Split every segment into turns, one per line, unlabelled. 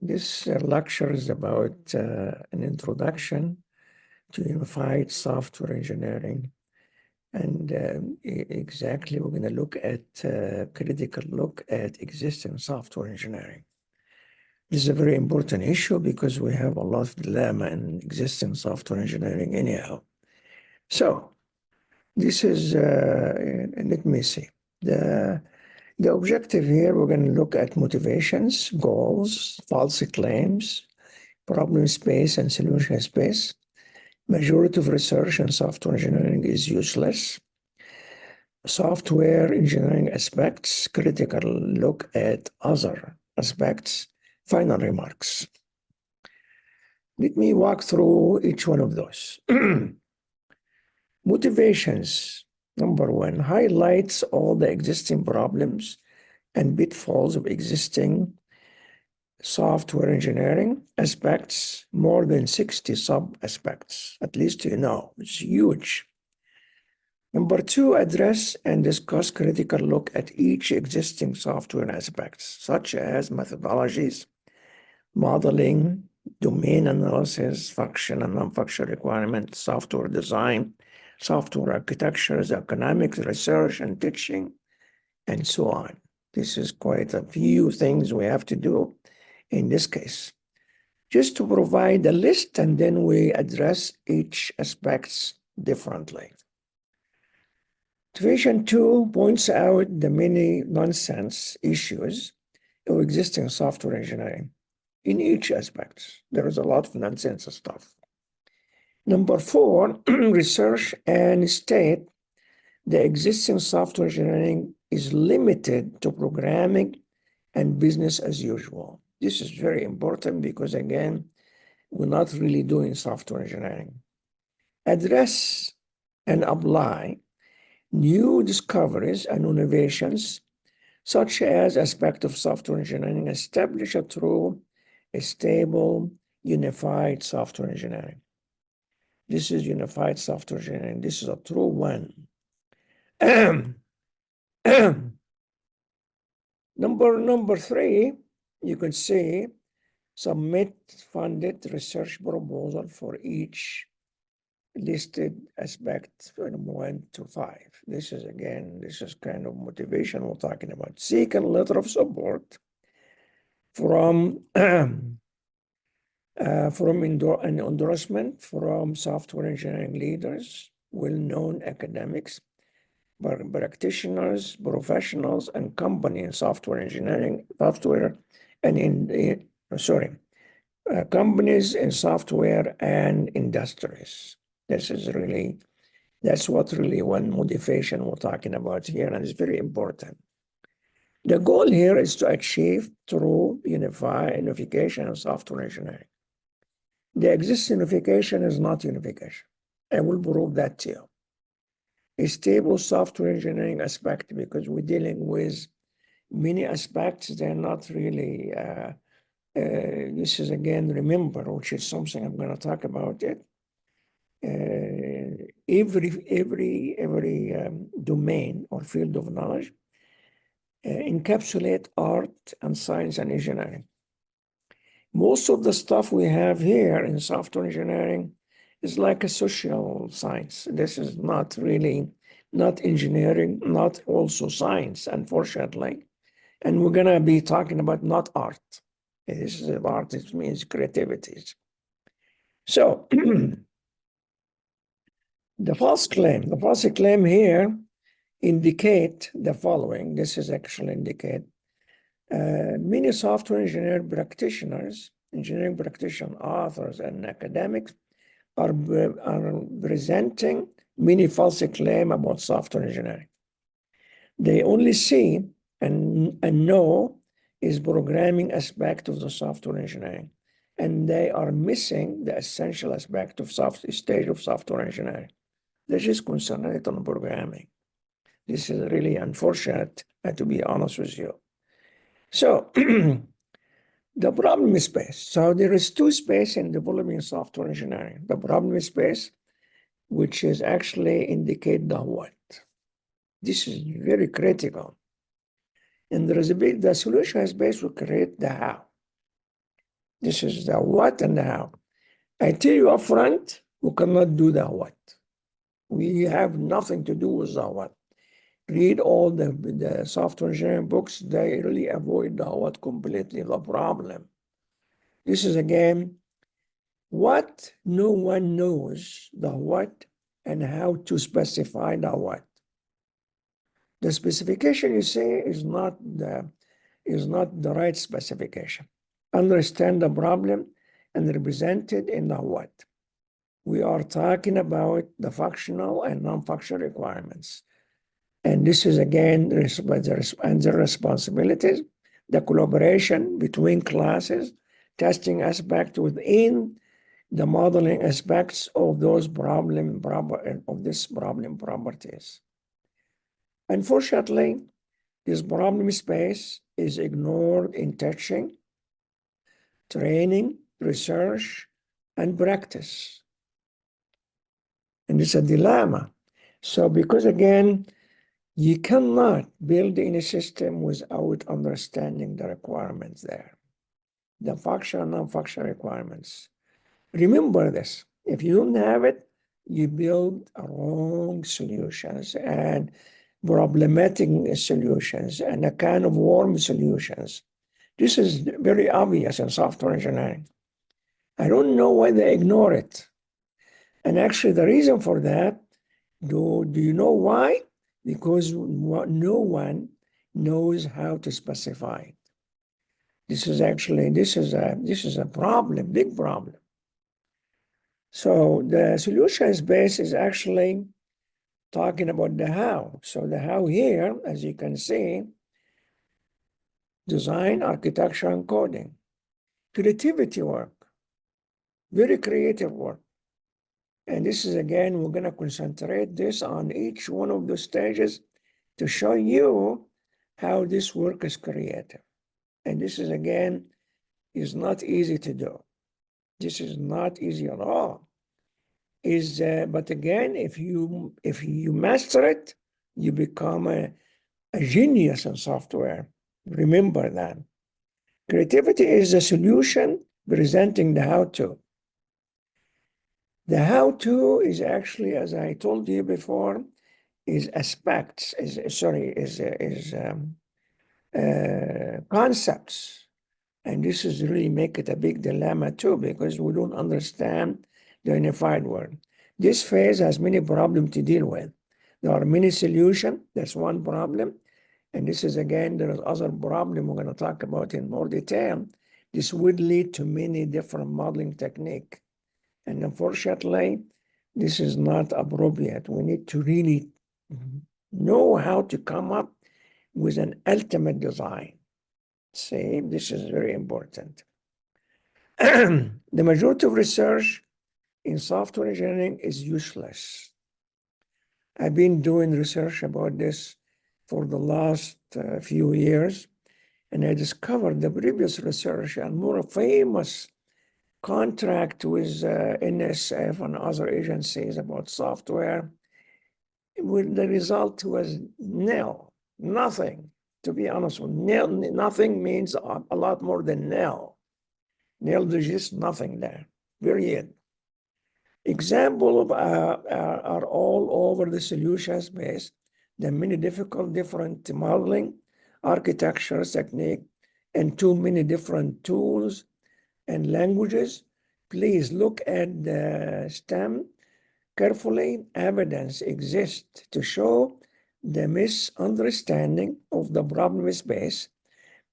This lecture is about an introduction to unified software engineering. And exactly, we're going to look at critical look at existing software engineering. This is a very important issue because we have a lot of dilemma in existing software engineering anyhow. So this is, let me see. The objective here, we're going to look at motivations, goals, false claims, problem space and solution space. Majority of research in software engineering is useless. Software engineering aspects, critical look at other aspects, final remarks. Let me walk through each one of those. Motivations, number one, highlights all the existing problems and pitfalls of existing software engineering aspects, more than 60 sub-aspects, at least you know, it's huge. Number two, address and discuss critical look at each existing software aspects, such as methodologies, modeling, domain analysis, function and non-function requirements, software design, software architectures, economics, research and teaching, and so on. This is quite a few things we have to do in this case. Just to provide a list, and then we address each aspects differently. Motivation 2 points out the many nonsense issues of existing software engineering. In each aspect, there is a lot of nonsense stuff. Number 4, research and state the existing software engineering is limited to programming and business as usual. This is very important because, again, we're not really doing software engineering. Address and apply new discoveries and innovations, such as aspect of software engineering established through a stable, unified software engineering. This is unified software engineering. This is a true one. Number 3, you can see submit funded research proposal for each listed aspect from 1 to 5. This is kind of motivation we're talking about. Seek a letter of support from an endorsement from software engineering leaders, well-known academics, practitioners, professionals, and company in software engineering, companies in software and industries. That's what really one motivation we're talking about here, and it's very important. The goal here is to achieve true unification of software engineering. The existing unification is not unification. I will prove that to you. A stable software engineering aspect, because we're dealing with many aspects, they're not really, this is again, remember, which is something I'm going to talk about it. Every domain or field of knowledge encapsulate art and science and engineering. Most of the stuff we have here in software engineering is like a social science. This is not engineering, not also science, unfortunately. And we're going to be talking about not art. This is art, it means creativity. So the false claim here indicate the following. This is actually indicate many software engineering practitioners, authors, and academics are presenting many false claims about software engineering. They only see and know is programming aspect of the software engineering, and they are missing the essential aspect of stage of software engineering. They're just concentrated on programming. This is really unfortunate, to be honest with you. So the problem space. So there is 2 spaces in developing software engineering. The problem space, which is actually indicate the what. This is very critical. And there is the solution space will create the how. This is the what and the how. I tell you up front, we cannot do the what. We have nothing to do with the what. Read all the software engineering books. They really avoid the what completely, the problem. This is again, what no one knows the what and how to specify the what. The specification you say is not the right specification. Understand the problem and represent it in the what. We are talking about the functional and non-functional requirements. And this is again the responsibilities, the collaboration between classes, testing aspect within the modeling aspects of those problem properties. Unfortunately, this problem space is ignored in teaching, training, research, and practice. And it's a dilemma. So because again, you cannot build any system without understanding the requirements there, the functional and non-functional requirements. Remember this. If you don't have it, you build wrong solutions and problematic solutions and a kind of warm solutions. This is very obvious in software engineering. I don't know why they ignore it. And actually, the reason for that, do you know why? Because no one knows how to specify it. This is a problem, big problem. So the solution space is actually talking about the how. So the how here, as you can see, design, architecture, and coding. Creativity work, very creative work. And this is, again, we're going to concentrate this on each one of the stages to show you how this work is creative. And this is, again, is not easy to do. This is not easy at all. But again, if you master it, you become a genius in software. Remember that. Creativity is a solution presenting the how-to. The how-to is actually, as I told you before, is aspects, concepts. And this is really make it a big dilemma too, because we don't understand the unified world. This phase has many problems to deal with. There are many solutions. That's one problem. And this is, again, there is other problem we're going to talk about in more detail. This would lead to many different modeling techniques. And unfortunately, this is not appropriate. We need to really know how to come up with an ultimate design. See, this is very important. The majority of research in software engineering is useless. I've been doing research about this for the last few years, and I discovered the previous research and more famous contract with NSF and other agencies about software. The result was nil, nothing. To be honest with you, nothing means a lot more than nil. Nil, there's just nothing there, period. Examples are all over the solution space. There are many different modeling, architectures, technique, and too many different tools and languages. Please look at the STEM carefully. Evidence exists to show the misunderstanding of the problem space.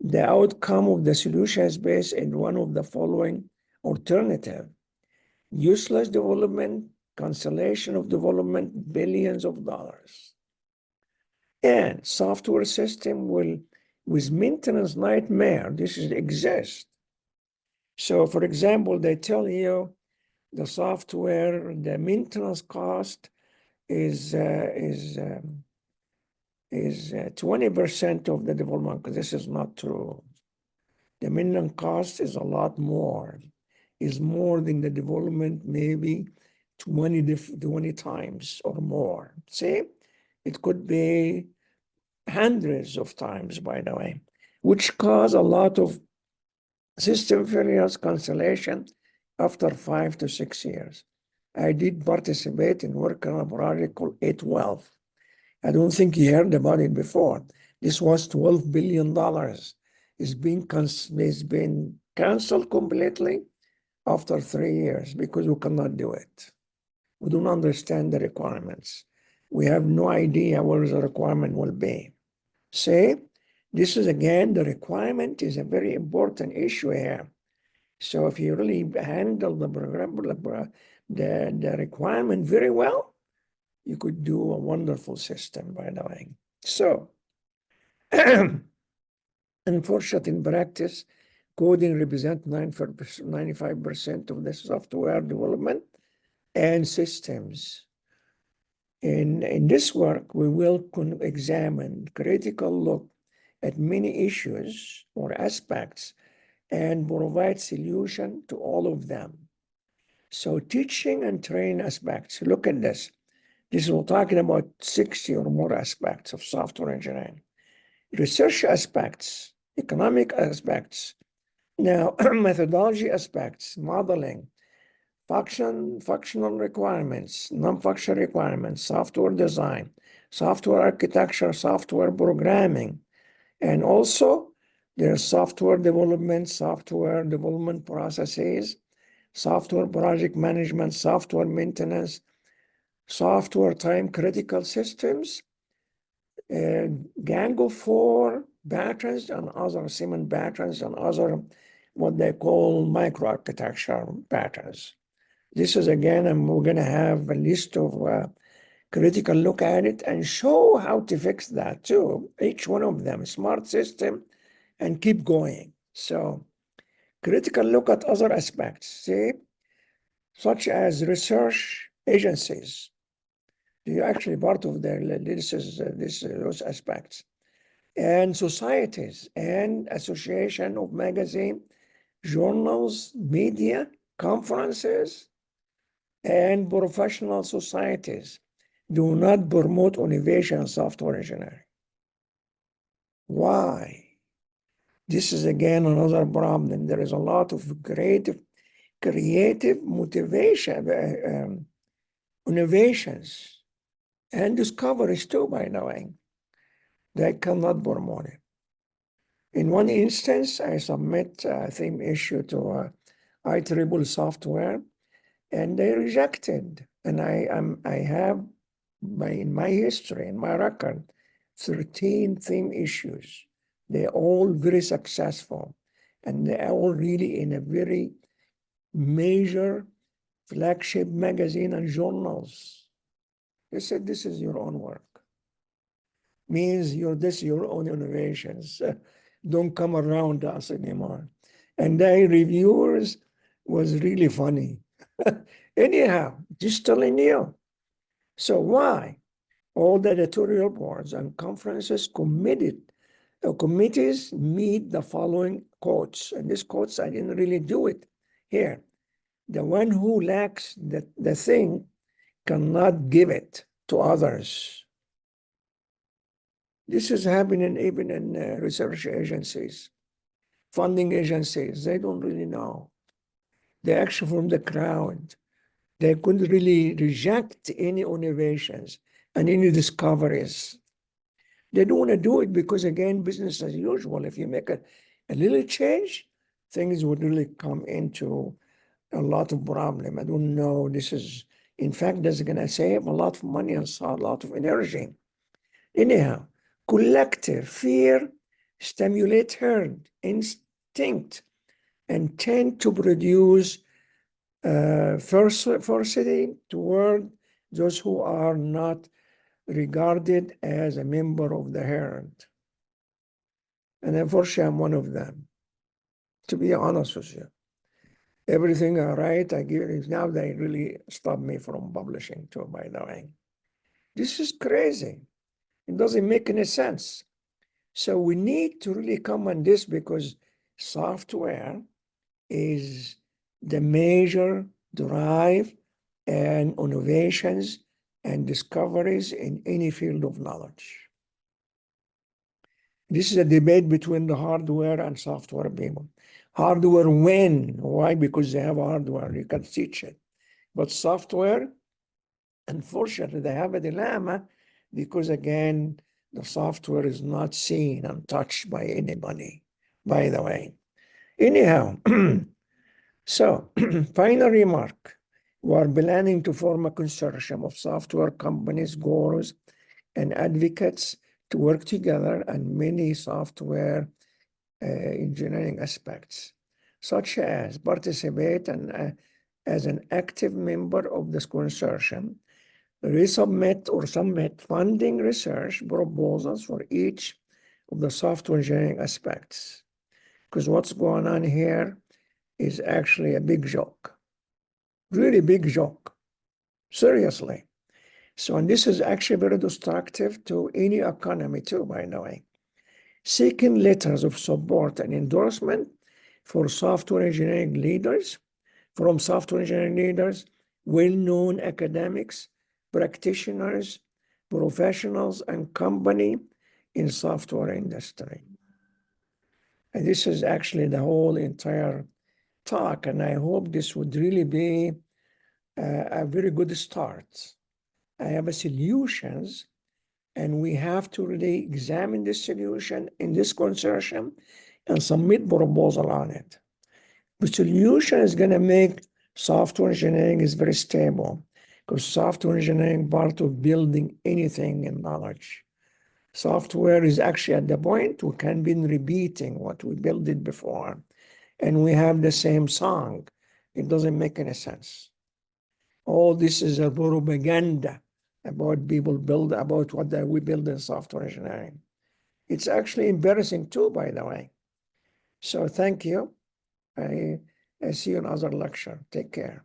The outcome of the solution space in one of the following alternative: useless development, cancellation of development, billions of dollars. And software system with maintenance nightmare, this exists. So for example, they tell you the software, the maintenance cost is 20% of the development, because this is not true. The maintenance cost is a lot more, is more than the development, maybe 20 times or more. See, it could be hundreds of times, by the way, which cause a lot of System failures cancellation after 5 to 6 years. I did participate in work on a project called A12. I don't think you heard about it before. This was $12 billion. It's been canceled completely after 3 years because we cannot do it. We don't understand the requirements. We have no idea where the requirement will be. See, this is again, the requirement is a very important issue here. So if you really handle the program, the requirement very well, you could do a wonderful system, by the way. So, unfortunately, in practice, coding represents 95% of the software development and systems. In this work, we will examine critical look at many issues or aspects and provide solution to all of them. So teaching and training aspects, look at this. This is we're talking about 60 or more aspects of software engineering. Research aspects, economic aspects, now methodology aspects, modeling, functional requirements, non-functional requirements, software design, software architecture, software programming, and also there's software development processes, software project management, software maintenance, software time critical systems, Django 4 patterns and other Siemens patterns and other what they call microarchitecture patterns. This is again, and we're going to have a list of critical look at it and show how to fix that too. Each one of them, smart system, and keep going. So critical look at other aspects, see, such as research agencies. You're actually part of their, those aspects. And societies and association of magazine, journals, media, conferences, and professional societies do not promote innovation in software engineering. Why? This is again another problem. There is a lot of creative motivation, innovations, and discoveries too, by the way. They cannot promote it. In one instance, I submit a theme issue to IEEE software, and they rejected. And I have, in my history, in my record, 13 theme issues. They're all very successful, and they're all really in a very major flagship magazine and journals. They said, this is your own work. Means your own innovations. Don't come around us anymore. And the reviewers was really funny. Anyhow, just telling you. So why? All the editorial boards and conferences committees meet the following quotes. And these quotes, I didn't really do it here. The one who lacks the thing cannot give it to others. This is happening even in research agencies, funding agencies. They don't really know. They're actually from the crowd. They couldn't really reject any innovations and any discoveries. They don't want to do it because, again, business as usual. If you make a little change, things would really come into a lot of problem. I don't know. This is, in fact, that's going to save a lot of money and a lot of energy. Anyhow, collective fear stimulates herd instinct and tend to produce falsity toward those who are not regarded as a member of the herd. And unfortunately, I'm one of them, to be honest with you. Everything I write, I give it. Now they really stop me from publishing too, by the way. This is crazy. It doesn't make any sense. So we need to really come on this because software is the major drive and innovations and discoveries in any field of knowledge. This is a debate between the hardware and software people. Hardware win. Why? Because they have hardware. You can teach it. But software, unfortunately, they have a dilemma because, again, the software is not seen and touched by anybody, by the way. Anyhow, so final remark. We are planning to form a consortium of software companies, gurus, and advocates to work together on many software engineering aspects, such as participate as an active member of this consortium, resubmit or submit funding research proposals for each of the software engineering aspects. Because what's going on here is actually a big joke, really big joke, seriously. So, and this is actually very destructive to any economy too, by the way. Seeking letters of support and endorsement for software engineering leaders, from software engineering leaders, well-known academics, practitioners, professionals, and company in software industry. And this is actually the whole entire talk, and I hope this would really be a very good start. I have a solutions, and we have to really examine this solution in this consortium and submit proposal on it. The solution is going to make software engineering is very stable, because software engineering part of building anything in knowledge. Software is actually at the point we can be repeating what we built it before, and we have the same song. It doesn't make any sense. All this is a propaganda about people build, about what we build in software engineering. It's actually embarrassing too, by the way. So thank you. I see you in another lecture. Take care.